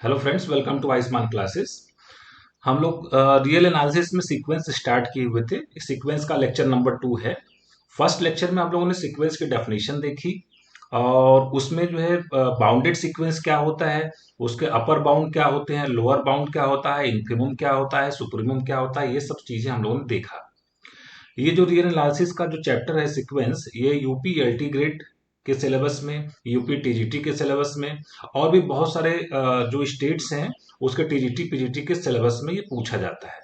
Hello friends, welcome to Ayushman classes. हम लोग real analysis में सीक्वेंस स्टार्ट किए हुए थे। इस सीक्वेंस का लेक्चर नंबर 2 है। फर्स्ट लेक्चर में आप लोगों ने सीक्वेंस की डेफिनेशन देखी और उसमें जो है बाउंडेड सीक्वेंस क्या होता है, उसके अपर बाउंड क्या होते हैं, लोअर बाउंड क्या होता है, इन्फिमम क्या होता है, सुप्रीमम क्या होता है, ये सब चीजें हम लोगों ने देखा। ये जो रियल एनालिसिस का जो चैप्टर है सीक्वेंस, ये यूपी एलटी ग्रेड के सिलेबस में, यूपी टीजीटी के सिलेबस में और भी बहुत सारे जो स्टेट्स हैं उसके टीजीटी पीजीटी के सिलेबस में ये पूछा जाता है।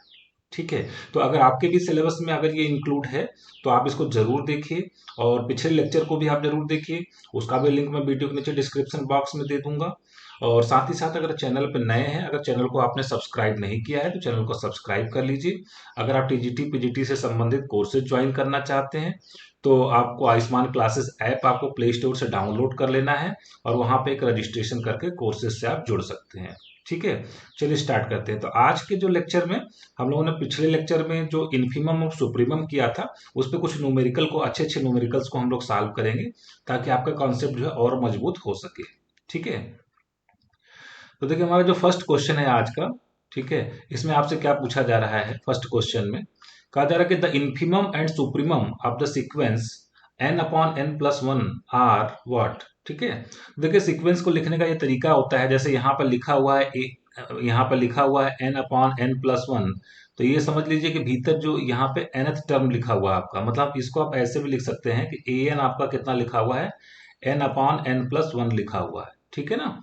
ठीक है, तो अगर आपके भी सिलेबस में अगर ये इंक्लूड है तो आप इसको जरूर देखिए और पिछले लेक्चर को भी आप जरूर देखिए। उसका भी लिंक मैं वीडियो के नीचे डिस्क्रिप्शन बॉक्स में दे दूंगा। और साथ ही साथ अगर चैनल पर नए हैं, अगर चैनल को आपने सब्सक्राइब नहीं किया है तो चैनल को सब्सक्राइब कर लीजिए। अगर आप टीजीटी पीजीटी से संबंधित कोर्सेज ज्वाइन करना चाहते हैं तो आपको आयुष्मान क्लासेस ऐप आपको प्ले स्टोर से डाउनलोड कर लेना है और वहां पे एक रजिस्ट्रेशन करके कोर्सेज से आप जुड़ सकते हैं। ठीक है, चलिए स्टार्ट करते हैं। तो आज के जो लेक्चर में हम लोगों ने पिछले लेक्चर में जो इन्फीमम और सुप्रीमम किया था उस पर कुछ न्यूमेरिकल को, अच्छे अच्छे न्यूमेरिकल्स को हम लोग सॉल्व करेंगे ताकि आपका कॉन्सेप्ट जो है और मजबूत हो सके। ठीक है, तो देखिए हमारा जो फर्स्ट क्वेश्चन है आज का, ठीक है, इसमें आपसे क्या पूछा जा रहा है। फर्स्ट क्वेश्चन में कहा जा रहा है कि the infimum and supremum of the sequence n upon n plus one are what. ठीक है, देखिए सीक्वेंस को लिखने का ये तरीका होता है, जैसे यहाँ पर लिखा हुआ है यहाँ पर लिखा हुआ है n upon n plus one. तो ये समझ लीजिए कि भीतर जो यहाँ पे nth टर्म लिखा हुआ है आपका, मतलब इसको आप ऐसे भी लिख सकते हैं कि an आपका कितना लिखा हुआ है, n upon n plus one लिखा हुआ है। ठीक है ना।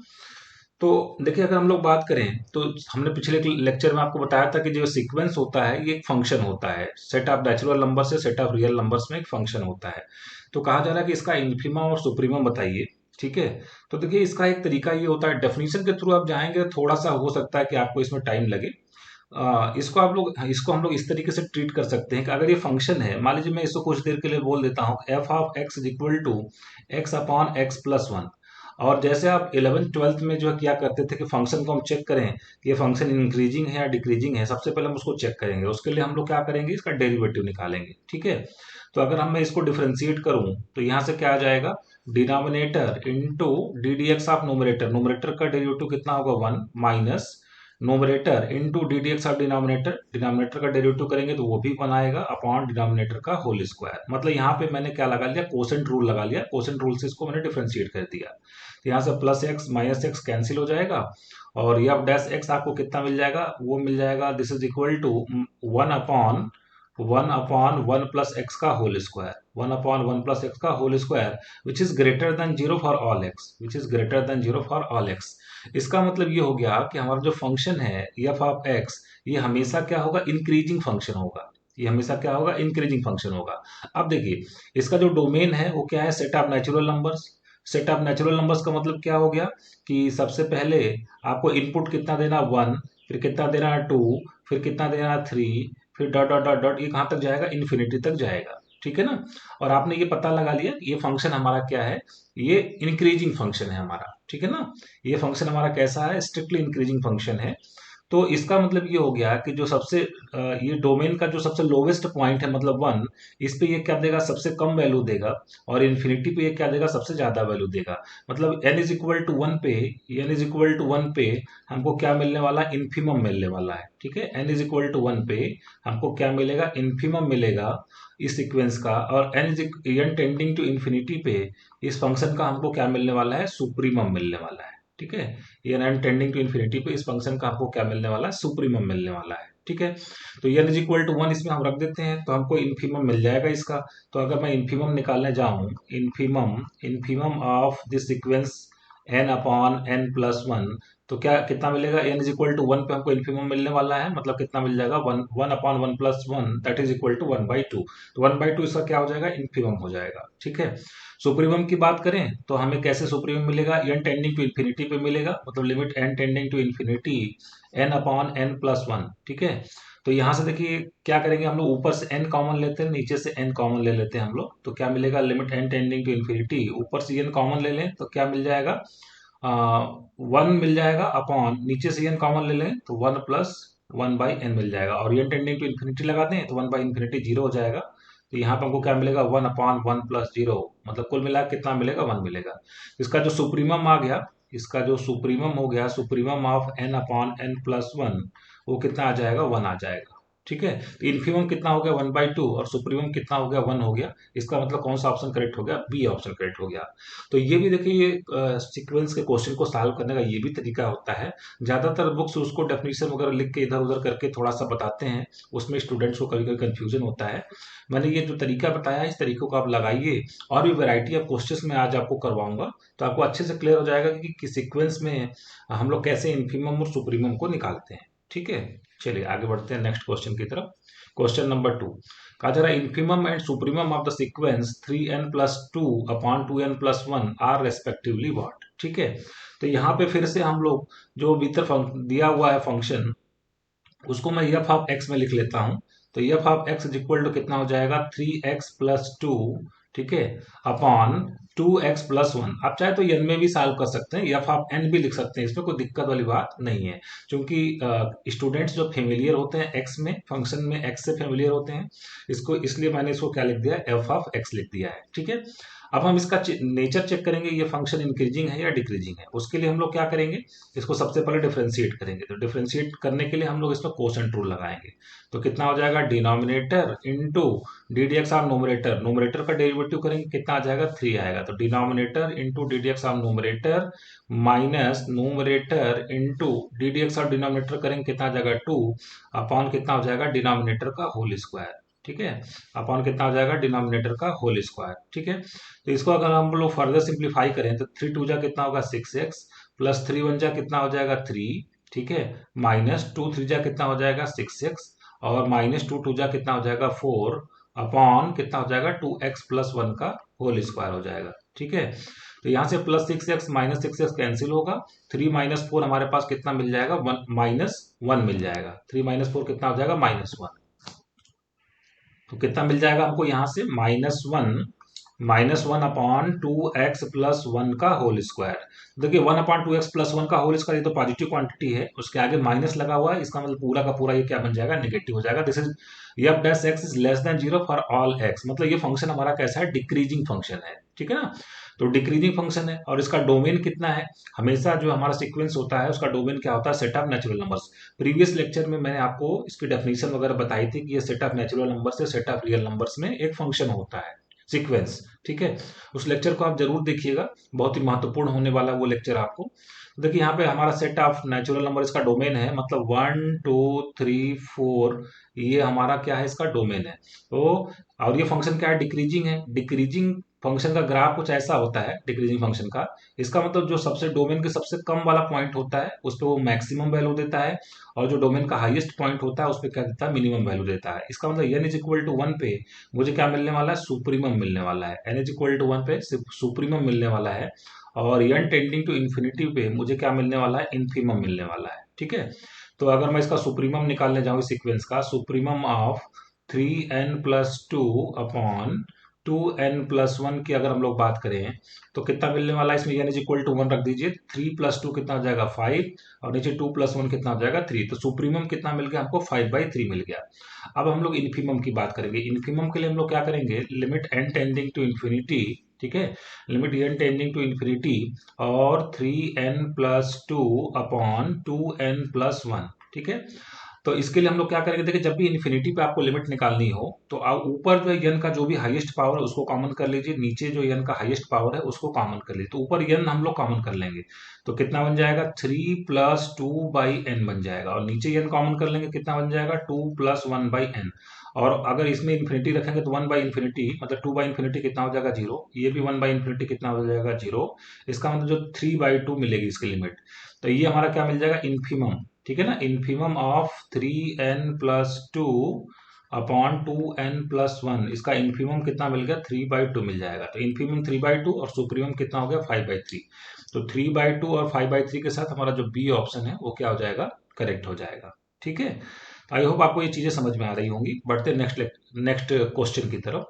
तो देखिए अगर हम लोग बात करें तो हमने पिछले लेक्चर में आपको बताया था कि जो सीक्वेंस होता है ये एक फंक्शन होता है, सेट ऑफ नेचुरल नंबर से सेट ऑफ रियल नंबर्स में एक फंक्शन होता है। तो कहा जा रहा है कि इसका इन्फीमम और सुप्रीमम बताइए। ठीक है, तो देखिए इसका एक तरीका ये होता है, डेफिनेशन के थ्रू आप जाएंगे तो थोड़ा सा हो सकता है कि आपको इसमें टाइम लगे। इसको हम लोग इस तरीके से ट्रीट कर सकते हैं कि अगर ये फंक्शन है, मान लीजिए मैं इसको कुछ देर के लिए बोल देता हूँ F of X is equal to X upon X plus one. और जैसे आप 11th 12th में जो है क्या करते थे कि फंक्शन को हम चेक करें कि ये फंक्शन इंक्रीजिंग है या डिक्रीजिंग है, सबसे पहले हम उसको चेक करेंगे। उसके लिए हम लोग क्या करेंगे, इसका डेरिवेटिव निकालेंगे। ठीक है, तो अगर हम मैं इसको डिफरेंशिएट करूं तो यहां से क्या आ जाएगा, denominator into D D x of numerator, numerator का डेरिवेटिव कितना होगा 1 minus numerator into D D x of denominator, denominator का डेरिवेटिव करेंगे तो वो भी 1 आएगा अपॉन डिनोमिनेटर का होल स्क्वायर। मतलब यहाँ पे मैंने क्या लगा लिया, कोसेंट रूल लगा लिया, कोसेंट रूल से इसको मैंने डिफरेंशिएट कर दिया। तो यहाँ से plus x minus x cancel हो जाएगा और एफ डैश एक्स आपको कितना मिल जाएगा, वो मिल जाएगा this is equal to one upon one plus X का whole square, one upon one plus X का whole square which is greater than zero for all X, which is greater than zero for all X. इसका मतलब ये हो गया कि हमारा जो फंक्शन है एफ ऑफ एक्स, ये हमेशा क्या होगा, इंक्रीजिंग फंक्शन होगा। ये हमेशा क्या होगा, इंक्रीजिंग फंक्शन होगा। अब देखिए इसका जो डोमेन है वो क्या है, set of natural numbers. Set of natural numbers का मतलब क्या हो गया कि सबसे पहले आपको इनपुट कितना देना 1, फिर कितना देना 2, फिर कितना देना 3, फिर डॉट डॉट डॉट डॉट, ये कहाँ तक जाएगा, इन्फिनिटी तक जाएगा। ठीक है ना। और आपने ये पता लगा लिया कि ये फंक्शन हमारा क्या है, ये इंक्रीजिंग फंक्शन है हमारा। ठीक है ना, ये फंक्शन हमारा कैसा है, स्ट्रिक्टली इंक्रीजिंग फंक्शन है। तो इसका मतलब ये हो गया कि जो सबसे ये डोमेन का जो सबसे लोवेस्ट पॉइंट है मतलब 1, इस पे ये क्या देगा, सबसे कम वैल्यू देगा। और इन्फिनिटी पे ये क्या देगा, सबसे ज्यादा वैल्यू देगा। मतलब n is equal to one पे, n is equal to one पे हमको क्या मिलने वाला है, इन्फीमम मिलने वाला है। ठीक है, n is equal to one पे हमको क्या मिलेगा, इन्फीमम मिलेगा इस सीक्वेंस का। और n टेंडिंग टू इन्फिनिटी पे इस फंक्शन का हमको क्या मिलने वाला है, सुप्रीमम मिलने वाला है। ठीक है, ये n टेंडिंग टू इन्फिनिटी पे इस फंक्शन का हमको क्या मिलने वाला है, सुप्रीमम मिलने वाला है। ठीक है, तो n is equal to one इसमें हम रख देते हैं तो हमको इन्फीमम मिल जाएगा इसका। तो अगर मैं इन्फीमम निकालने जाऊं, infimum infimum of this sequence n upon n plus one, तो क्या कितना मिलेगा, n is equal to one पे हमको इन्फीमम मिलने वाला है, मतलब कितना मिल जाएगा, one, one upon one plus one that is equal to one by two. तो वन बाई टू इसका क्या हो जाएगा, इन्फीमम हो जाएगा। ठीक है, सुप्रीमम की बात करें तो हमें कैसे सुप्रीमम मिलेगा, n टेंडिंग टू इन्फिनिटी पे मिलेगा, मतलब limit n tending to infinity n upon n plus one. ठीक है, तो यहां से देखिए क्या करेंगे हम लोग, ऊपर से n कॉमन लेते हैं, नीचे से n कॉमन ले लेते हैं हम लोग, तो क्या मिलेगा, limit n tending to infinity, ऊपर से n कॉमन ले लें तो क्या मिल जाएगा, वन मिल जाएगा अपॉन, नीचे से n कॉमन ले लें तो one plus one by N मिल जाएगा। और n टेंडिंग टू इन्फिनिटी लगा दें तो वन बाई इन्फिनिटी जीरो हो जाएगा। तो यहाँ पे हमको क्या मिलेगा 1/1 + 0, मतलब कुल मिला के कितना मिलेगा 1 मिलेगा। इसका जो सुप्रीमम आ गया, इसका जो सुप्रीमम हो गया, सुप्रीमम ऑफ n/n+1, वो कितना आ जाएगा 1 आ जाएगा। ठीक है, तो इन्फीमम कितना हो गया 1/2 और सुप्रीमम कितना हो गया 1 हो गया। इसका मतलब कौन सा ऑप्शन करेक्ट हो गया, बी ऑप्शन करेक्ट हो गया। तो ये भी देखिए, ये सीक्वेंस के क्वेश्चन को सॉल्व करने का ये भी तरीका होता है। ज्यादातर बुक्स उसको डेफिनेशन वगैरह लिख के इधर उधर करके थोड़ा सा बताते हैं, उसमें स्टूडेंट्स को कभी कभी कंफ्यूजन होता है। मैंने ये जो तरीका बताया, इस तरीकों को आप लगाइए, और भी वैरायटी ऑफ क्वेश्चंस में आज आपको करवाऊंगा, तो आपको अच्छे से क्लियर हो जाएगा कि सीक्वेंस में हम लोग कैसे इन्फीमम और सुप्रीमम को निकालते हैं। ठीक है, चलिए आगे बढ़ते हैं नेक्स्ट क्वेश्चन की तरफ। क्वेश्चन नंबर 2 कहा जा रहा है infimum and supremum of the sequence 3n+2/2n+1 are respectively what. ठीक है, तो यहाँ पे फिर से हम लोग जो भीतर दिया हुआ है फंक्शन, उसको मैं एफ ऑफ एक्स में लिख लेता हूं। तो F of X is equal to कितना हो जाएगा 3x+2, ठीक है, अपॉन 2x+1। आप चाहे तो एन में भी सॉल्व कर सकते हैं, एफ ऑफ एन भी लिख सकते हैं, इसमें कोई दिक्कत वाली बात नहीं है। क्योंकि स्टूडेंट्स जो फेमिलियर होते हैं एक्स में, फंक्शन में एक्स से फेमिलियर होते हैं, इसको इसलिए मैंने इसको क्या लिख दिया, एफ ऑफ एक्स लिख दिया है। ठीक है, अब हम इसका नेचर चेक करेंगे, ये फंक्शन इंक्रीजिंग है या डिक्रीजिंग है। उसके लिए हम लोग क्या करेंगे, इसको सबसे पहले डिफरेंशिएट करेंगे। तो डिफरेंशिएट करने के लिए हम लोग इसमें कोसेंट रूल लगाएंगे। तो कितना हो जाएगा, denominator into D D x of numerator, numerator का डेरिवेटिव करेंगे कितना आ जाएगा 3 आएगा। तो denominator into D D x of numerator minus numerator into D D x of denominator करेंगे कितना आ जाएगा 2, अपॉन कितना हो जाएगा डिनोमिनेटर का होल स्क्वायर। ठीक है, अपॉन कितना हो जाएगा डिनोमिनेटर का होल स्क्वायर। ठीक है, तो इसको अगर हम लोग फर्दर सिंप्लीफाई करें तो 3 2 जा कितना होगा 6x, प्लस 3 1 जा कितना हो जाएगा 3, ठीक है, माइनस 2 3 जा कितना हो जाएगा 6x, और माइनस 2 2 जा कितना हो जाएगा 4, अपॉन कितना हो जाएगा 2x+1 का होल स्क्वायर हो जाएगा। ठीक है, तो यहाँ से plus 6x minus 6x cancel होगा, 3 माइनस 4 हमारे पास कितना मिल जाएगा, -1 मिल जाएगा। 3 माइनस 4 कितना हो जाएगा -1, तो कितना मिल जाएगा हमको यहाँ से -1 अपॉन 2x+1 का होल स्क्वायर। देखिए 1/2x+1 का होल स्क्वायर, ये तो पॉजिटिव क्वांटिटी है, उसके आगे माइनस लगा हुआ है, इसका मतलब पूरा का पूरा ये क्या बन जाएगा, नेगेटिव हो जाएगा। This is F dash x is less than 0 for all x, मतलब ये फंक्शन हमारा कैसा है, डिक्रीजिंग फंक्शन है। ठीक है ना, तो डिक्रीजिंग फंक्शन है, और इसका डोमेन कितना है, हमेशा जो हमारा सीक्वेंस होता है उसका डोमेन क्या होता है, set of natural numbers. Previous lecture में मैंने आपको इसकी डेफिनेशन वगैरह बताई थी कि ये सेट ऑफ नेचुरल नंबर से सेट ऑफ रियल नंबर्स में एक फंक्शन होता है सीक्वेंस। ठीक है, उस लेक्चर को आप जरूर देखिएगा, बहुत ही महत्वपूर्ण होने वाला वो लेक्चर आपको। देखिए यहाँ पे हमारा सेट ऑफ नेचुरल नंबर इसका डोमेन है, मतलब 1 2 3 4, ये हमारा क्या है, इसका डोमेन है। तो और ये फंक्शन क्या है, डिक्रीजिंग है। डिक्रीजिंग फंक्शन का ग्राफ कुछ ऐसा होता है, डिक्रीजिंग फंक्शन का, इसका मतलब जो सबसे डोमेन के सबसे कम वाला पॉइंट होता है उस पर वो मैक्सिमम वैल्यू देता है, और जो डोमेन का हाईएस्ट पॉइंट होता है उस पर क्या देता है, मिनिमम वैल्यू देता है। इसका मतलब n इज इक्वल टू 1 पे मुझे क्या मिलने वाला है, सुप्रीमम मिलने वाला है। n इज इक्वल टू 1 पे सुप्रीमम मिलने वाला है, और n टेंडिंग टू इन्फिनिटी पे मुझे क्या मिलने वाला है, इन्फीमम मिलने वाला है। ठीक है, तो अगर मैं इसका सुप्रीमम निकालने जाऊँ सीक्वेंस का, supremum of 3n+2 upon 2n+1 की अगर हम लोग बात करें तो कितना मिलने वाला है, इसमें n इज इक्वल टू 1 रख दीजिए, 3 + 2 कितना हो जाएगा 5, और नीचे 2 + 1 कितना हो जाएगा 3, तो सुप्रीमम कितना मिल गया हमको 5/3 मिल गया। अब हम लोग इन्फीमम की बात करेंगे। इन्फीमम के लिए हम लोग क्या करेंगे, limit n tending to infinity, ठीक है, limit n tending to infinity और 3n+2 अपॉन 2n+1। ठीक है, तो इसके लिए हम लोग क्या करेंगे, देखिए जब भी इन्फिनिटी पे आपको लिमिट निकालनी हो तो आप ऊपर जो n का जो भी हाईएस्ट पावर है उसको कॉमन कर लीजिए, नीचे जो n का हाईएस्ट पावर है उसको कॉमन कर लीजिए। तो ऊपर n हम लोग कॉमन कर लेंगे तो कितना बन जाएगा 3 + 2/n बन जाएगा, और नीचे n कॉमन कर लेंगे कितना बन जाएगा 2 + 1/n, और अगर इसमें इन्फिनिटी रखेंगे तो 1/∞, मतलब 2/∞ कितना हो जाएगा 0, ये भी 1/∞ कितना हो जाएगा 0। इसका मतलब जो 3/2 मिलेगी इसकी लिमिट, तो ये हमारा क्या मिल जाएगा इन्फीमम। ठीक है ना, infimum of 3n+2 upon 2n+1, इसका इन्फीमम कितना मिल गया 3/2 मिल जाएगा। तो इन्फीमम 3/2 और सुप्रीमम कितना हो गया 5/3, तो 3/2 और 5/3 के साथ हमारा जो बी ऑप्शन है वो क्या हो जाएगा, करेक्ट हो जाएगा। ठीक है, तो आई होप आपको ये चीजें समझ में आ रही होंगी। बढ़ते नेक्स्ट क्वेश्चन की तरफ।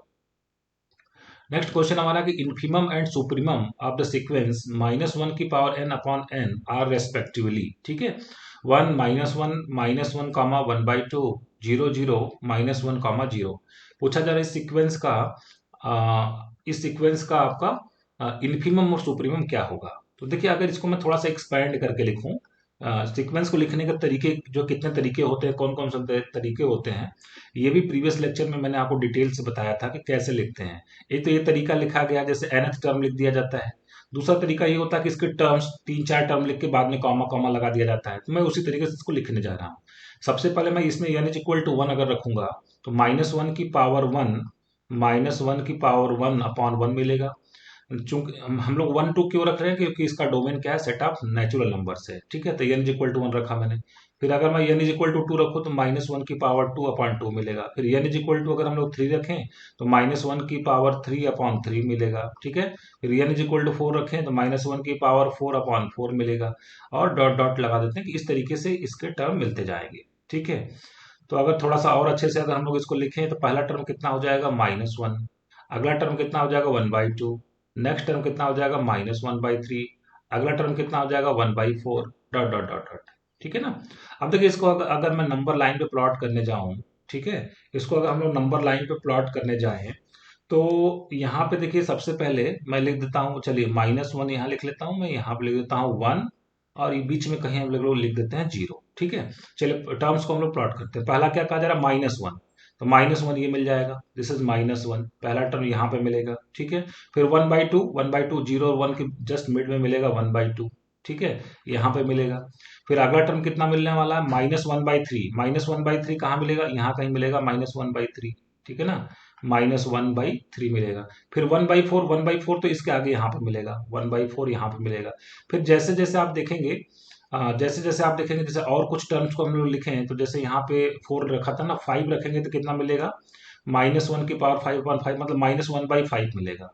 नेक्स्ट क्वेश्चन हमारा कि infimum and supremum of the sequence -1 की power n upon n are respectively. ठीक है, 1 -1 -1 1/2 0 0 -1 0, पूछा जा रहा है इस सीक्वेंस का आपका इन्फीमम और सुप्रीमम क्या होगा। तो देखिए, अगर इसको मैं थोड़ा सा एक्सपैंड करके लिखूं, सीक्वेंस को लिखने के तरीके जो कितने तरीके होते हैं, कौन कौन से तरीके होते हैं, ये भी प्रीवियस लेक्चर में मैंने आपको डिटेल से बताया था कि कैसे लिखते हैं। एक तो ये तरीका लिखा गया जैसे nth टर्म लिख दिया जाता है। दूसरा तरीका ये होता है कि इसके टर्म्स 3-4 टर्म लिख के बाद में कॉमा कॉमा लगा दिया जाता है। तो मैं उसी तरीके से इसको लिखने जा रहा हूँ। सबसे पहले मैं इसमें n इज इक्वल टू 1 अगर रखूंगा तो -1 की पावर 1 अपॉन 1 मिलेगा। चूंकि हम लोग 1 2 क्यों रख रहे हैं, क्योंकि इसका डोमेन क्या है, सेट ऑफ नेचुरल नंबर्स है। ठीक है, तो n इज इक्वल टू 1 रखा मैंने। फिर अगर मैं n इज इक्वल टू 2 रखूँ तो -1 की पावर 2 अपॉन 2 मिलेगा। फिर n इज इक्वल टू अगर हम लोग 3 रखें तो -1 की पावर 3 अपॉन 3 मिलेगा। ठीक है, फिर n इज इक्वल टू 4 रखें तो -1 की पावर 4 अपॉन 4 मिलेगा। और डॉट डॉट लगा देते हैं कि इस तरीके से इसके टर्म मिलते जाएंगे। ठीक है, तो अगर थोड़ा सा और अच्छे से अगर हम लोग इसको लिखें तो पहला टर्म कितना हो जाएगा, -1। अगला टर्म कितना हो जाएगा, 1/2। नेक्स्ट टर्म कितना हो जाएगा, -1/3। अगला टर्म कितना हो जाएगा, 1/4। Dot dot dot dot. ठीक है ना। अब देखिए, इसको अगर मैं नंबर लाइन पे प्लॉट करने जाऊं, ठीक है, इसको अगर हम लोग नंबर लाइन पे प्लॉट करने जाएं तो यहाँ पे देखिए, सबसे पहले मैं लिख देता हूँ, चलिए -1 यहाँ लिख लेता हूँ, मैं यहाँ पे लिख देता हूँ 1, और ये बीच में कहीं हम लोग लिख देते हैं 0। ठीक है, चलिए टर्म्स को हम लोग प्लॉट करते हैं। पहला क्या कहा जा रहा है, -1, तो -1 ये मिल जाएगा, दिस इज -1, पहला टर्म यहाँ पे मिलेगा। ठीक है, फिर 1/2 0 और 1 के जस्ट मिड में मिलेगा 1/2। ठीक है, यहाँ पे मिलेगा। फिर अगला टर्म कितना मिलने वाला है, -1/3। -1/3 कहाँ मिलेगा, यहाँ कहीं मिलेगा -1/3। ठीक है ना, -1/3 मिलेगा। फिर 1/4 तो इसके आगे यहाँ पे मिलेगा, 1/4 यहाँ पे मिलेगा। फिर जैसे जैसे आप देखेंगे, जैसे और कुछ टर्म्स को हम लोग लिखें, तो जैसे यहाँ पे 4 रखा था ना, 5 रखेंगे तो कितना मिलेगा, -1 की पावर 5/5, मतलब -1/5 मिलेगा।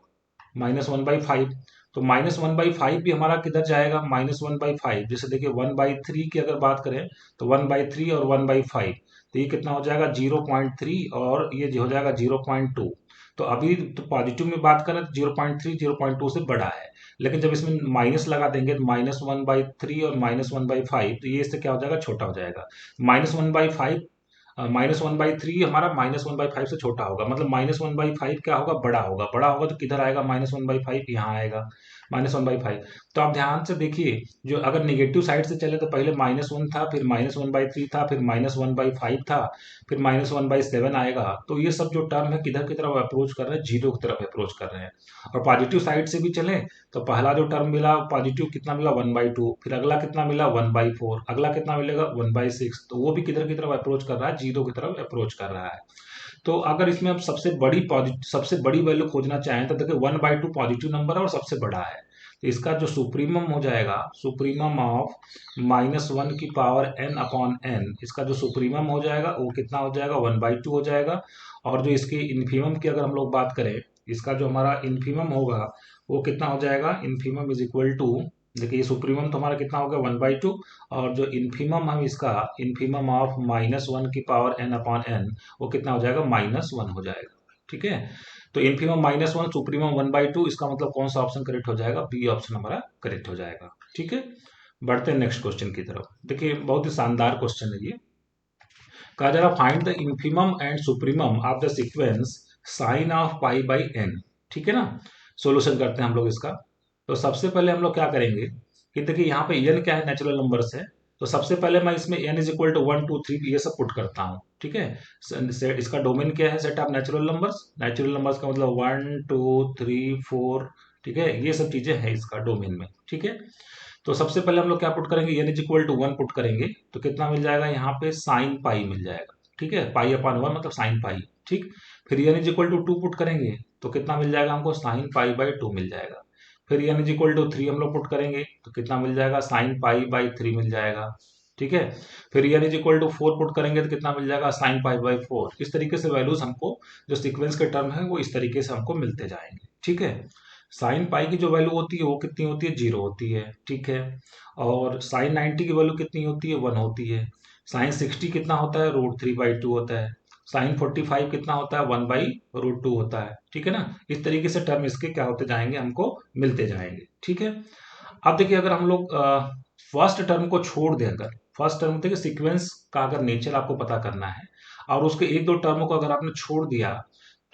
-1/5, तो -1/5 भी हमारा किधर जाएगा, -1/5। जैसे देखिए 1/3 की अगर बात करें तो 1/3 और 1/5, तो ये कितना हो जाएगा, 0.3, और ये हो जाएगा 0.2। तो अभी तो पॉजिटिव में बात करें तो 0.3 0.2 से बड़ा है, लेकिन जब इसमें माइनस लगा देंगे तो -1/3 और -1/5, तो ये इससे क्या हो जाएगा, छोटा हो जाएगा। -1/3 हमारा -1/5 से छोटा होगा, मतलब -1/5 क्या होगा, बड़ा होगा। बड़ा होगा तो किधर आएगा, -1/5 यहाँ आएगा, -1/5। तो आप ध्यान से देखिए, जो अगर निगेटिव साइड से चले तो पहले -1 था, फिर -1/3 था, फिर -1/5 था, फिर -1/7 आएगा। तो ये सब जो टर्म है किधर की तरफ अप्रोच कर रहे हैं, 0 की तरफ अप्रोच कर रहे हैं। और पॉजिटिव साइड से भी चले तो पहला जो टर्म मिला पॉजिटिव कितना मिला, 1/2। फिर अगला कितना मिला, 1/4। अगला कितना मिलेगा, 1/6। तो वो भी किधर की तरफ अप्रोच कर रहा है, 0 की तरफ अप्रोच कर रहा है। तो अगर इसमें आप सबसे बड़ी वैल्यू खोजना चाहें तो देखिए 1/2 पॉजिटिव नंबर है और सबसे बड़ा है। तो इसका जो सुप्रीमम हो जाएगा, सुप्रीमम ऑफ -1 की पावर n/n, इसका जो सुप्रीमम हो जाएगा वो कितना हो जाएगा, 1/2 हो जाएगा। और जो इसके इन्फीमम की अगर हम लोग बात करें, इसका जो हमारा इन्फीमम होगा वो कितना हो जाएगा, इन्फीमम इज इक्वल टू, देखिए ये सुप्रीमम तो हमारा कितना हो गया, 1/2, और जो इन्फीमम हम इसका इन्फीमम ऑफ -1 की पावर n/n, वो कितना हो जाएगा, -1 हो जाएगा। ठीक है, तो इन्फीमम -1, सुप्रीमम 1/2, इसका मतलब कौन सा ऑप्शन करेक्ट हो जाएगा, बी ऑप्शन हमारा करेक्ट हो जाएगा। ठीक है, बढ़ते हैं नेक्स्ट क्वेश्चन की तरफ। देखिए बहुत ही शानदार क्वेश्चन है ये। कहा जा रहा, find the infimum and supremum of the sequence sine of π/n। ठीक है ना, सोल्यूशन करते हैं हम लोग इसका। तो सबसे पहले हम लोग क्या करेंगे कि देखिए यहाँ पे n क्या है, नेचुरल नंबर्स है। तो सबसे पहले मैं इसमें n इज इक्वल टू 1 2 3 ये सब पुट करता हूँ। ठीक है, इसका डोमेन क्या है, set of natural numbers. Natural numbers का मतलब 1 2 3 4। ठीक है, ये सब चीजें हैं इसका डोमेन में। ठीक है, तो सबसे पहले हम लोग क्या पुट करेंगे, n is equal to 1 put करेंगे तो कितना मिल जाएगा, यहाँ पे साइन पाई मिल जाएगा। ठीक है, π/1 मतलब साइन पाई। ठीक, फिर n is equal to 2 put करेंगे तो कितना मिल जाएगा हमको, साइन π/2 मिल जाएगा। फिर n इज इक्वल टू 3 हम लोग पुट करेंगे तो कितना मिल जाएगा, साइन π/3 मिल जाएगा। ठीक है, फिर n is equal to 4 put करेंगे तो कितना मिल जाएगा, साइन π/4। इस तरीके से वैल्यूज हमको, जो सीक्वेंस के टर्म है वो इस तरीके से हमको मिलते जाएंगे। ठीक है, साइन पाई की जो वैल्यू होती है वो कितनी होती है, 0 होती है। ठीक है, और साइन 90 की वैल्यू कितनी होती है, 1 होती है। साइन 60 कितना होता है, √3/2 होता है। साइन 45 कितना होता है, 1/√2 होता है। ठीक है ना, इस तरीके से टर्म इसके क्या होते जाएंगे, हमको मिलते जाएंगे। ठीक है, अब देखिए अगर हम लोग फर्स्ट टर्म को छोड़ दें, अगर फर्स्ट टर्म देखिए सीक्वेंस का अगर नेचर आपको पता करना है और उसके एक दो टर्मों को अगर आपने छोड़ दिया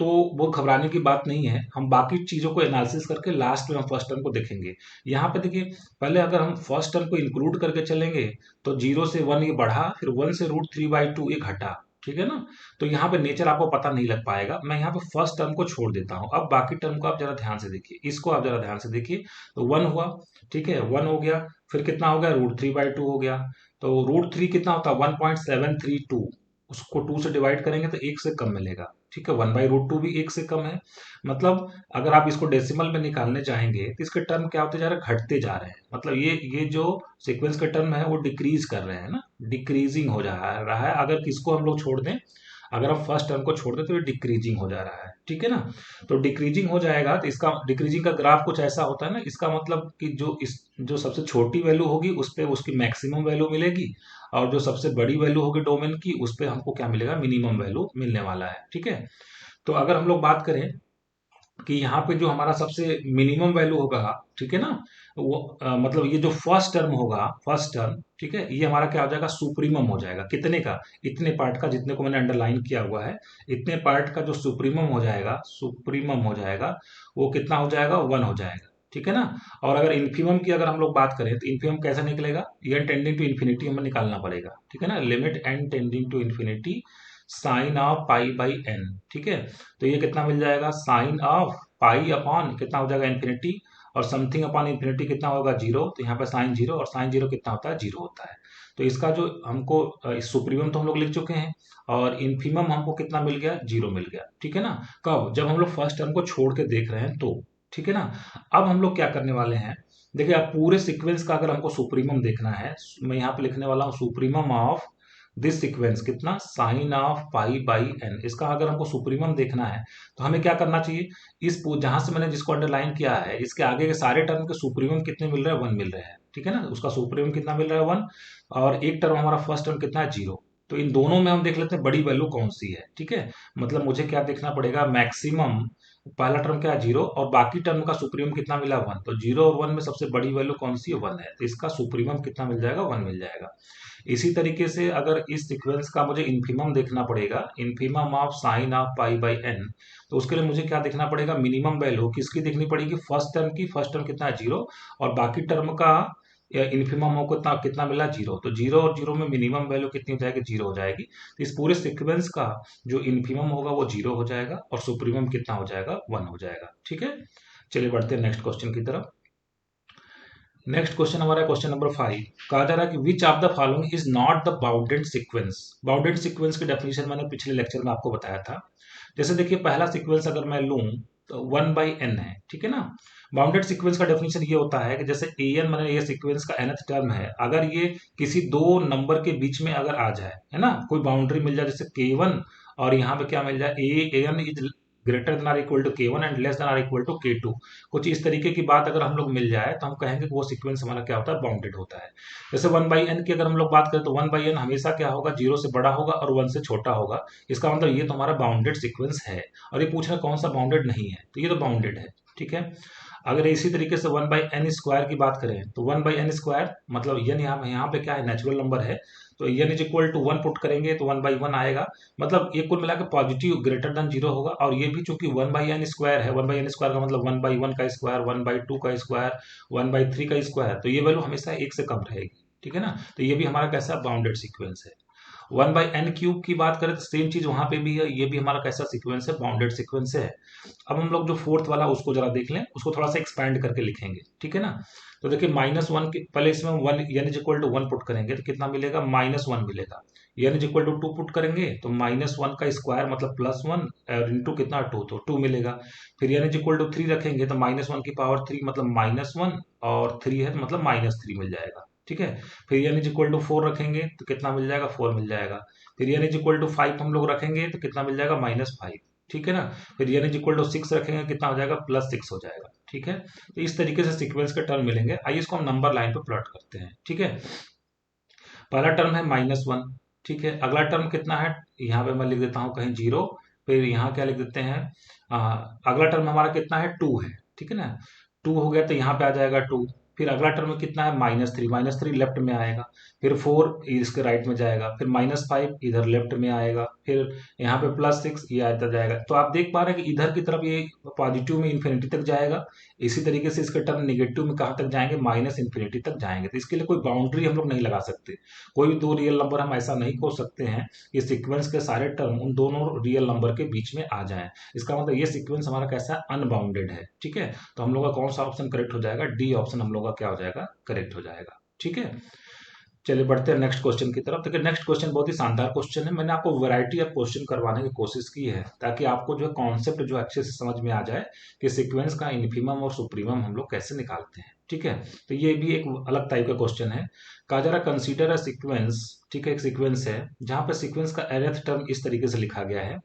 तो वो घबराने की बात नहीं है, हम बाकी चीज़ों को एनालिसिस करके लास्ट में हम फर्स्ट टर्म को देखेंगे। यहाँ पे देखिए, पहले अगर हम फर्स्ट टर्म को इंक्लूड करके चलेंगे तो 0 से 1 ये बढ़ा, फिर 1 से √3/2 ये घटा, ठीक है ना। तो यहाँ पे नेचर आपको पता नहीं लग पाएगा, मैं यहाँ पे फर्स्ट टर्म को छोड़ देता हूँ। अब बाकी टर्म को आप जरा ध्यान से देखिए, इसको आप जरा ध्यान से देखिए। तो 1 हुआ, ठीक है, 1 हो गया, फिर कितना हो गया, √3/2 हो गया। तो √3 कितना होता है, 1.732, उसको 2 से डिवाइड करेंगे तो 1 से कम मिलेगा, ठीक है। 1/√2 भी 1 से कम है। मतलब अगर आप इसको डेसिमल में निकालने चाहेंगे तो इसके टर्म क्या होते जा रहे हैं, घटते जा रहे हैं। मतलब ये जो सीक्वेंस के टर्म है वो डिक्रीज कर रहे हैं ना, डिक्रीजिंग हो जा रहा है। अगर किसको हम लोग छोड़ दें, अगर हम फर्स्ट टर्म को छोड़ दें तो ये डिक्रीजिंग हो जा रहा है, ठीक है ना। तो डिक्रीजिंग हो जाएगा तो इसका डिक्रीजिंग का ग्राफ कुछ ऐसा होता है ना, इसका मतलब कि जो सबसे छोटी वैल्यू होगी उस पर उसकी मैक्सिमम वैल्यू मिलेगी, और जो सबसे बड़ी वैल्यू होगी डोमेन की उस पर हमको क्या मिलेगा, मिनिमम वैल्यू मिलने वाला है, ठीक है। तो अगर हम लोग बात करें कि यहाँ पे जो हमारा सबसे मिनिमम वैल्यू होगा, ठीक है ना, वो मतलब ये जो फर्स्ट टर्म होगा, फर्स्ट टर्म, ठीक है, ये हमारा क्या हो जाएगा, सुप्रीमम हो जाएगा। कितने का, इतने पार्ट का, जितने को मैंने अंडरलाइन किया हुआ है, इतने पार्ट का जो सुप्रीमम हो जाएगा, सुप्रीमम हो जाएगा, वो कितना हो जाएगा, 1 हो जाएगा, ठीक है ना। और अगर इन्फीमम की अगर हम लोग बात करें तो इन्फीमम कैसा निकलेगा, एन टेंडिंग टू इन्फिनिटी हमें निकालना पड़ेगा, ठीक है ना, limit N tending to infinity sine of π/n, ठीक है। तो ये कितना मिल जाएगा, साइन ऑफ पाई अपॉन कितना हो जाएगा, इन्फिनिटी, और समथिंग अपॉन इन्फिनिटी कितना होगा, 0। तो यहाँ पे साइन 0, और साइन 0 कितना होता है, 0 होता है। तो इसका जो हमको सुप्रीमम तो हम लोग लिख चुके हैं, और इन्फीमम हमको कितना मिल गया, 0 मिल गया, ठीक है ना। कब, जब हम लोग फर्स्ट टर्म को छोड़ के देख रहे हैं तो, ठीक है ना। अब हम लोग क्या करने वाले हैं, देखिए आप पूरे सीक्वेंस का अगर हमको सुप्रीमम देखना है, मैं यहाँ पे लिखने वाला हूँ सुप्रीमम ऑफ दिस सीक्वेंस कितना, साइन ऑफ π/n। इसका अगर हमको सुप्रीमम देखना है तो हमें क्या करना चाहिए, इस जहां से मैंने जिसको अंडरलाइन किया है इसके आगे के सारे टर्म के सुप्रीमम कितने मिल रहे हैं, 1 मिल रहे हैं, ठीक है ना। उसका सुप्रीमम कितना मिल रहा है, 1, और एक टर्म हमारा फर्स्ट टर्म कितना है, 0। तो इन दोनों में हम देख लेते हैं बड़ी वैल्यू कौन सी है, ठीक है। मतलब मुझे क्या देखना पड़ेगा, मैक्सिमम, पहला टर्म क्या है, 0, और बाकी टर्म का सुप्रीमम कितना मिला, 1। तो 0 और 1 में सबसे बड़ी वैल्यू कौन सी है, 1 है। तो इसका सुप्रीमम कितना मिल जाएगा, 1 मिल जाएगा। इसी तरीके से अगर इस सीक्वेंस का मुझे इन्फीमम देखना पड़ेगा, infimum of sine of π/n, तो उसके लिए मुझे क्या देखना पड़ेगा, मिनिमम वैल्यू किसकी देखनी पड़ेगी, फर्स्ट टर्म की। फर्स्ट टर्म कितना है, 0, और बाकी टर्म का इन्फीमम को कितना कितना मिला, 0। तो 0 और 0 में मिनिमम वैल्यू कितनी हो जाएगी, 0 हो जाएगी। तो इस पूरे सीक्वेंस का जो इन्फीमम होगा वो 0 हो जाएगा, और सुप्रीमम कितना हो जाएगा, 1 हो जाएगा, ठीक है। चलिए बढ़ते हैं नेक्स्ट क्वेश्चन की तरफ। नेक्स्ट क्वेश्चन हमारा क्वेश्चन नंबर 5। कहा जा रहा है कि which of the following is not the bounded sequence. Bounded sequence की डेफिनेशन मैंने पिछले लेक्चर में आपको बताया था। जैसे देखिए पहला सीक्वेंस अगर मैं लूं तो 1/n है, ठीक है ना। बाउंडेड सीक्वेंस का डेफिनेशन ये होता है कि जैसे an मैंने ये सीक्वेंस का nth टर्म है, अगर ये किसी दो नंबर के बीच में अगर आ जाए, है ना, कोई बाउंड्री मिल जाए जैसे k1, और यहाँ पे क्या मिल जाए, an is greater than or equal to k1 and less than or equal to k2, कुछ इस तरीके की बात अगर हम लोग मिल जाए तो हम कहेंगे कि वो सीक्वेंस हमारा क्या होता है, बाउंडेड होता है। जैसे 1/n की अगर हम लोग बात करें तो 1/n हमेशा क्या होगा, 0 से बड़ा होगा और 1 से छोटा होगा। इसका मतलब ये तो हमारा बाउंडेड सीक्वेंस है। और ये पूछ रहा है कौन सा बाउंडेड नहीं है, तो ये तो बाउंडेड है, ठीक है। अगर इसी तरीके से 1/n² की बात करें तो 1/n² मतलब n यहाँ पे क्या है, नेचुरल नंबर है, तो n is equal to 1 put करेंगे तो 1/1 आएगा। मतलब ये कुल मिला के पॉजिटिव ग्रेटर देन 0 होगा। और ये भी चूंकि 1/n² है, 1/n² का मतलब 1/1 का स्क्वायर, 1/2 का स्क्वायर, 1/3 का स्क्वायर, तो ये वैल्यू हमेशा 1 से कम रहेगी, ठीक है ना। तो ये भी हमारा कैसा बाउंडेड सीक्वेंस है। 1/n³ की बात करें तो सेम चीज वहां पे भी है, ये भी हमारा कैसा सीक्वेंस है, बाउंडेड सीक्वेंस है। अब हम लोग जो फोर्थ वाला उसको जरा देख लें, उसको थोड़ा सा एक्सपैंड करके लिखेंगे, ठीक है ना। तो देखिए -1 के पहले इसमें 1 n is equal to 1 put करेंगे तो कितना मिलेगा, -1 मिलेगा। n is equal to 2 put करेंगे तो -1 का स्क्वायर मतलब +1 और इंटू कितना 2, तो 2 मिलेगा। फिर n इज इक्वल टू 3 रखेंगे तो -1 की पावर 3 मतलब -1, और 3 है तो मतलब -3 मिल जाएगा, ठीक है। फिर n इज इक्वल टू 4 रखेंगे तो कितना मिल जाएगा, 4 मिल जाएगा। फिर n इज इक्वल टू 5 हम लोग रखेंगे तो कितना मिल जाएगा, -5, ठीक है ना। फिर n इज इक्वल टू 6 रखेंगे कितना हो जाएगा, +6 हो जाएगा, ठीक है। तो इस तरीके से सीक्वेंस के टर्म मिलेंगे। आइए इसको हम नंबर लाइन पे प्लॉट करते हैं, ठीक है। पहला टर्म है -1, ठीक है। अगला टर्म कितना है, यहाँ पे मैं लिख देता हूँ कहीं 0, फिर यहाँ क्या लिख देते हैं, अगला टर्म हमारा कितना है, 2 है, ठीक है ना। 2 हो गया तो यहाँ पे आ जाएगा 2, फिर अगला टर्म कितना है -3, -3 लेफ्ट में आएगा, फिर 4 इसके राइट में जाएगा, फिर -5 इधर लेफ्ट में आएगा, फिर यहाँ पे +6 ये आता जाएगा। तो आप देख पा रहे हैं कि इधर की तरफ ये पॉजिटिव में इन्फिनिटी तक जाएगा, इसी तरीके से इसके टर्म निगेटिव में कहाँ तक जाएंगे, -इन्फिनिटी तक जाएंगे। तो इसके लिए कोई बाउंड्री हम लोग नहीं लगा सकते, कोई भी दो रियल नंबर हम ऐसा नहीं खोज सकते हैं कि सीक्वेंस के सारे टर्म उन दोनों रियल नंबर के बीच में आ जाएं। इसका मतलब ये सीक्वेंस हमारा कैसा है, अनबाउंडेड है। ठीक है, तो हम लोग का कौन सा ऑप्शन करेक्ट हो जाएगा, डी ऑप्शन हम लोग का क्या हो जाएगा, करेक्ट हो जाएगा। ठीक है, चलिए बढ़ते हैं नेक्स्ट क्वेश्चन की तरफ। देखिए नेक्स्ट क्वेश्चन बहुत ही शानदार क्वेश्चन है। मैंने आपको वैरायटी ऑफ क्वेश्चन करवाने की कोशिश की है ताकि आपको जो है कॉन्सेप्ट जो अच्छे से समझ में आ जाए कि सीक्वेंस का इन्फीमम और सुप्रीमम हम लोग कैसे निकालते हैं। ठीक है, तो ये भी एक अलग टाइप का क्वेश्चन है। कहा जा रहा कंसीडर अ सीक्वेंस, ठीक है, एक सीक्वेंस है जहां पर सीक्वेंस का nth टर्म इस तरीके से लिखा गया है,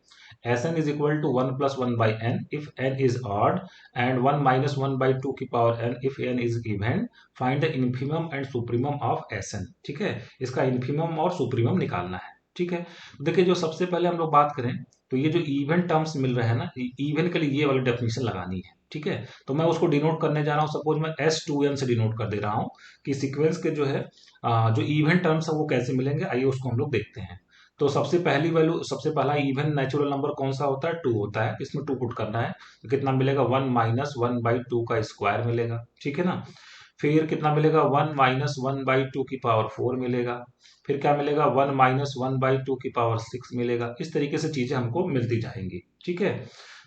Sn is equal to 1 plus 1 by n if n is odd and 1 minus 1 by 2 की power n if n is even, find the infimum and supremum of Sn। ठीक है, इसका इन्फीमम और सुप्रीमम निकालना है। ठीक है, देखिए जो सबसे पहले हम लोग बात करें तो ये जो इवन टर्म्स मिल रहे हैं ना, इवन के लिए ये वाली डेफिनेशन लगानी है। ठीक है, तो मैं उसको डिनोट करने जा रहा हूँ, सपोज मैं S2n से डिनोट कर दे रहा हूँ कि सीक्वेंस के जो है जो इवन टर्म्स है वो कैसे मिलेंगे, आइए उसको हम लोग देखते हैं। तो सबसे पहली वैल्यू, सबसे पहला इवन नेचुरल नंबर कौन सा होता है, 2 होता है, इसमें 2 पुट करना है तो कितना मिलेगा, 1 माइनस 1/2 का स्क्वायर मिलेगा। ठीक है ना, फिर कितना मिलेगा, 1 माइनस 1/2 की पावर 4 मिलेगा, फिर क्या मिलेगा, 1 माइनस 1/2 की पावर 6 मिलेगा। इस तरीके से चीजें हमको मिलती जाएंगी। ठीक है,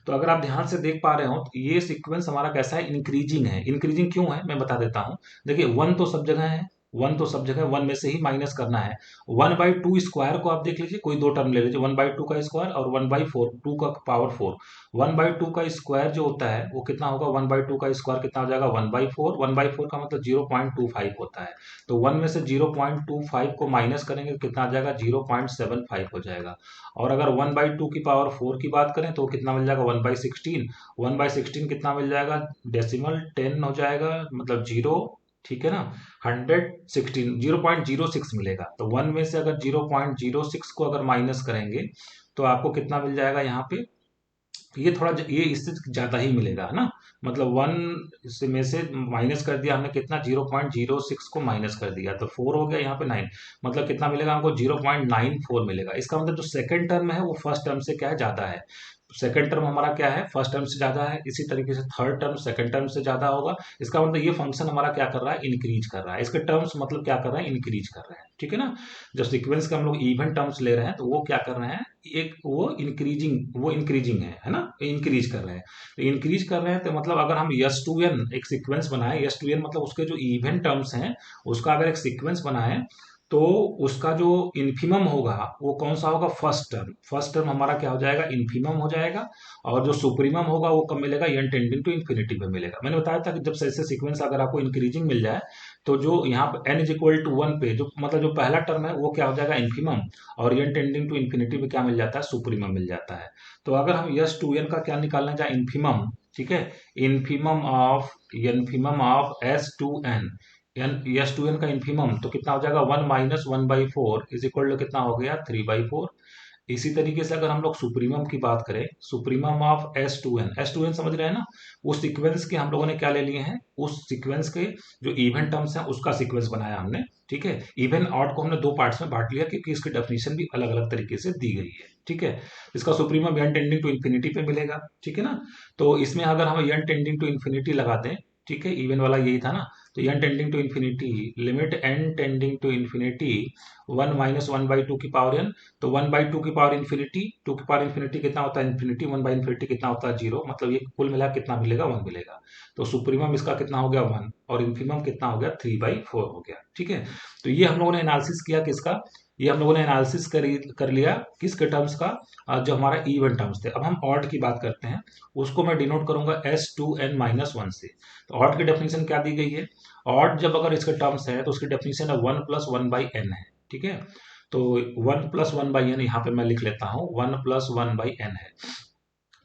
तो अगर आप ध्यान से देख पा रहे हो तो ये सीक्वेंस हमारा कैसा है, इंक्रीजिंग है। इंक्रीजिंग क्यों है मैं बता देता हूँ। देखिए 1 तो सब जगह है, 1 तो सब जगह, 1 में से ही माइनस करना है। 1/2 स्क्वायर को आप देख लीजिए, कोई दो टर्म ले लीजिए, 1/2 का स्क्वायर और 1/4, 2 का पावर 4। 1/2 का स्क्वायर जो होता है वो कितना होगा, 1/2 का स्क्वायर कितना हो जाएगा, 1/4। 1/4 का मतलब 0.25 होता है, तो 1 में से 0.25 को माइनस करेंगे तो कितना आ जाएगा, 0.75 हो जाएगा। और अगर 1/2 की पावर 4 की बात करें तो कितना मिल जाएगा, 1/16। 1/16 कितना मिल जाएगा, डेसिमल 10 हो जाएगा, मतलब 0। ठीक है ना, 116, 0.06 मिलेगा। तो 1 में से अगर 0.06 को अगर माइनस करेंगे तो आपको कितना मिल जाएगा यहाँ पे, ये थोड़ा ये इससे ज्यादा ही मिलेगा, है ना। मतलब 1 से में से माइनस कर दिया हमने, कितना, 0.06 को माइनस कर दिया तो 4 हो गया, यहाँ पे 9, मतलब कितना मिलेगा हमको, 0.94 मिलेगा। इसका मतलब जो सेकंड टर्म है वो फर्स्ट टर्म से क्या है, ज्यादा है। सेकंड टर्म हमारा क्या है, फर्स्ट टर्म से ज्यादा है, इसी तरीके से थर्ड टर्म सेकंड टर्म से ज्यादा होगा। इसका मतलब ये फंक्शन हमारा क्या कर रहा है, इंक्रीज कर रहा है। इसके टर्म्स मतलब क्या कर रहे हैं, इंक्रीज कर रहे हैं। ठीक है ना, जब सीक्वेंस के हम लोग इवन टर्म्स ले रहे हैं तो वो क्या कर रहे हैं, एक वो इंक्रीजिंग है ना, इंक्रीज कर रहे हैं। तो इंक्रीज कर रहे हैं तो मतलब अगर हम S2n एक सीक्वेंस बनाए, S2n मतलब उसके जो इवन टर्म्स हैं उसका अगर एक सीक्वेंस बनाए तो उसका जो इन्फीमम होगा वो कौन सा होगा, फर्स्ट टर्म। फर्स्ट टर्म हमारा क्या हो जाएगा, इन्फीमम हो जाएगा। और जो सुप्रीमम होगा वो कब मिलेगा, n टेंडिंग टू इन्फिनिटी पे मिलेगा। मैंने बताया था कि जब ऐसे सीक्वेंस अगर आपको इंक्रीजिंग मिल जाए तो जो यहाँ पे n इज इक्वल टू 1 पे जो मतलब जो पहला टर्म है वो क्या हो जाएगा, इन्फीमम, और n टेंडिंग टू इन्फिनिटी पे क्या मिल जाता है, सुप्रीमम मिल जाता है। तो अगर हम S2n का क्या निकालना चाहे, इन्फीमम, ठीक है, इन्फीमम ऑफ S2n, S2n का इन्फीमम तो कितना हो जाएगा, 1 माइनस 1/4 इज इक्वल टू कितना हो गया, 3/4। इसी तरीके से अगर हम लोग सुप्रीमम की बात करें, सुप्रीमम ऑफ S2n समझ रहे हैं ना, उस सीक्वेंस के हम लोगों ने क्या ले लिए हैं, उस सीक्वेंस के जो इवन टर्म्स हैं उसका सीक्वेंस बनाया हमने। ठीक है, इवन ऑड को हमने दो पार्ट्स में बांट लिया क्योंकि इसकी डेफिनेशन भी अलग अलग तरीके से दी गई है। ठीक है, इसका supremum n tending to infinity पे मिलेगा। ठीक है ना, तो इसमें अगर हम n टेंडिंग टू इन्फिनिटी लगाते हैं, ठीक है, इवन वाला यही था ना, तो n tending to infinity, limit n tending to infinity 1 minus 1/2 की पावर n, तो 1/2 की पावर इन्फिनिटी, 2 की पावर इन्फिनिटी कितना होता है, इन्फिनिटी, 1/इन्फिनिटी कितना होता है, 0, मतलब ये कुल मिला कितना मिलेगा, 1 मिलेगा। तो सुप्रीमम इसका कितना हो गया, 1, और इन्फीमम कितना हो गया, 3/4 हो गया। ठीक है, तो ये हम लोगों ने एनालिसिस किया किसका, ये हम लोगों ने एनालिसिस कर लिया किसके टर्म्स का, जो हमारा इवन टर्म्स थे। अब हम ऑड की बात करते हैं, उसको मैं डिनोट करूंगा S2n-1 से। तो ऑड की डेफिनेशन क्या दी गई है, ऑड जब अगर इसके टर्म्स है तो उसकी डेफिनेशन है 1 + 1/n है। ठीक है, तो 1 + 1/n यहाँ पे मैं लिख लेता हूँ, 1 + 1/n है।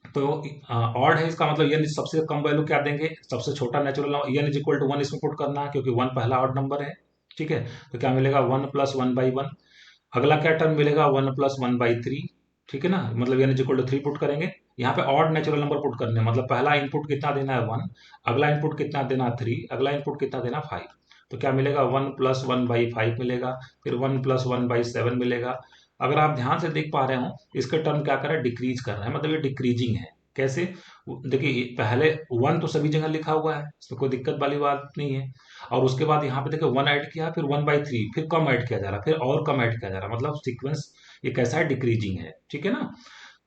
तो ऑड है, इसका मतलब n सबसे कम वैल्यू क्या देंगे, सबसे छोटा natural n is equal to 1 इसमें पुट करना है क्योंकि 1 पहला ऑड नंबर है। ठीक है, तो क्या मिलेगा, 1 + 1/1। अगला क्या टर्म मिलेगा, 1 + 1/3। ठीक है ना, मतलब n इक्वल टू 3 पुट करेंगे। यहाँ पे ऑड नेचुरल नंबर पुट करने हैं, मतलब पहला इनपुट कितना देना है 1, अगला इनपुट कितना देना है 3, अगला इनपुट कितना देना 5। तो क्या मिलेगा 1+1/5 मिलेगा, फिर 1+1/7 मिलेगा। अगर आप ध्यान से देख पा रहे हो, इसका टर्म क्या कर रहा है, डिक्रीज कर रहा है, मतलब ये डिक्रीजिंग है। कैसे, देखिए पहले 1 तो सभी जगह लिखा हुआ है, इसमें कोई दिक्कत वाली बात नहीं है। और उसके बाद यहाँ पे देखिए 1 ऐड किया, फिर 1/3, फिर कम ऐड किया जा रहा है, फिर और कम ऐड किया जा रहा है, मतलब सीक्वेंस ये कैसा है, डिक्रीजिंग है। ठीक है ना,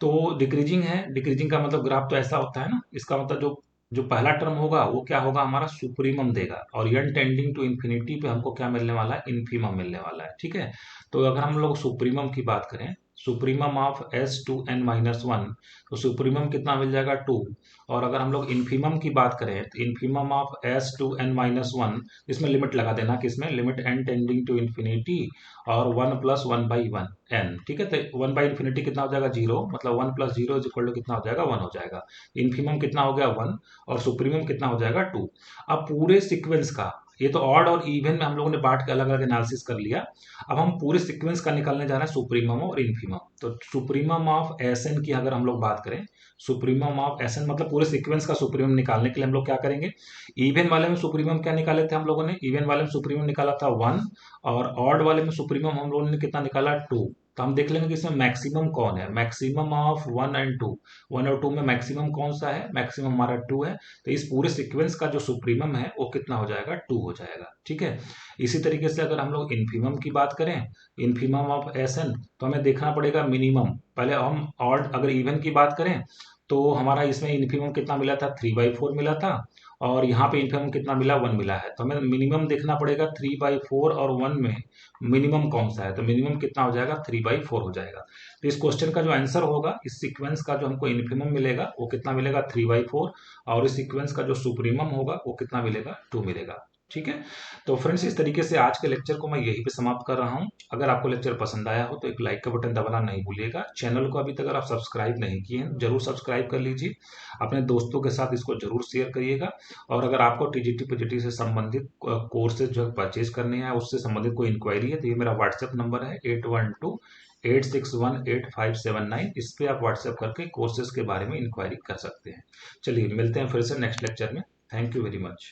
तो डिक्रीजिंग है, डिक्रीजिंग का मतलब ग्राफ तो ऐसा होता है ना, इसका मतलब जो जो पहला टर्म होगा वो क्या होगा, हमारा सुप्रीमम देगा, और n टेंडिंग टू इन्फिनिटी पे हमको क्या मिलने वाला है, इन्फीमम मिलने वाला है। ठीक है, तो अगर हम लोग सुप्रीमम की बात करें, सुप्रीमम ऑफ S2n-1, तो सुप्रीमम कितना मिल जाएगा 2। और अगर हम लोग इन्फीमम की बात करें, तो इन्फीमम ऑफ S2n-1, इसमें लिमिट लगा देना कि इसमें limit n tending to infinity और 1+1/1 n। ठीक है, तो 1/इन्फिनिटी कितना हो जाएगा 0, मतलब 1+0 इज इक्वल टू कितना हो जाएगा 1 हो जाएगा। इन्फीमम कितना हो गया 1, और सुप्रीमम कितना हो जाएगा 2। अब पूरे सीक्वेंस का, ये तो ऑड और इवन में हम लोगों ने बांट के अलग अलग एनालिसिस कर लिया। अब हम पूरे सीक्वेंस का निकालने जा रहे हैं सुप्रीमम और इन्फीमम। तो सुप्रीमम ऑफ एस एन की अगर हम लोग बात करें, सुप्रीमम ऑफ एस एन मतलब पूरे सीक्वेंस का सुप्रीमम निकालने के लिए हम लोग क्या करेंगे, इवन वाले में सुप्रीमम क्या निकाले थे हम लोगों ने, इवन वाले में सुप्रीमम निकाला था 1, और ऑड वाले में सुप्रीमम हम लोगों ने कितना निकाला 2। तो हम देख लेंगे कि इसमें मैक्सिमम कौन है, मैक्सिमम ऑफ 1 एंड 2, 1 और 2 में मैक्सिमम कौन सा है, मैक्सिमम हमारा 2 है। तो इस पूरे सीक्वेंस का जो सुप्रीमम है वो कितना हो जाएगा 2 हो जाएगा। ठीक है, इसी तरीके से अगर हम लोग इन्फीमम की बात करें, इन्फीमम ऑफ एस एन, तो हमें देखना पड़ेगा मिनिमम। पहले हम ऑड अगर इवन की बात करें, तो हमारा इसमें इन्फीमम कितना मिला था 3/4 मिला था, और यहाँ पे इन्फीमम कितना मिला 1 मिला है। तो हमें मिनिमम देखना पड़ेगा 3/4 और 1 में मिनिमम कौन सा है, तो मिनिमम कितना हो जाएगा 3/4 हो जाएगा। तो इस क्वेश्चन का जो आंसर होगा, इस सीक्वेंस का जो हमको इन्फीमम मिलेगा वो कितना मिलेगा 3/4, और इस सीक्वेंस का जो सुप्रीमम होगा वो कितना मिलेगा 2 मिलेगा। ठीक है, तो फ्रेंड्स इस तरीके से आज के लेक्चर को मैं यहीं पे समाप्त कर रहा हूँ। अगर आपको लेक्चर पसंद आया हो तो एक लाइक का बटन दबाना नहीं भूलिएगा। चैनल को अभी तक अगर आप सब्सक्राइब नहीं किए हैं, जरूर सब्सक्राइब कर लीजिए। अपने दोस्तों के साथ इसको जरूर शेयर करिएगा। और अगर आपको टीजीटी पीजीटी से संबंधित कोर्सेज जो परचेज करने हैं, उससे संबंधित कोई इंक्वायरी है, तो ये मेरा व्हाट्सएप नंबर है 8128618579। इस पे आप व्हाट्सएप करके कोर्सेज के बारे में इंक्वायरी कर सकते हैं। चलिए मिलते हैं फिर से नेक्स्ट लेक्चर में। Thank you very much.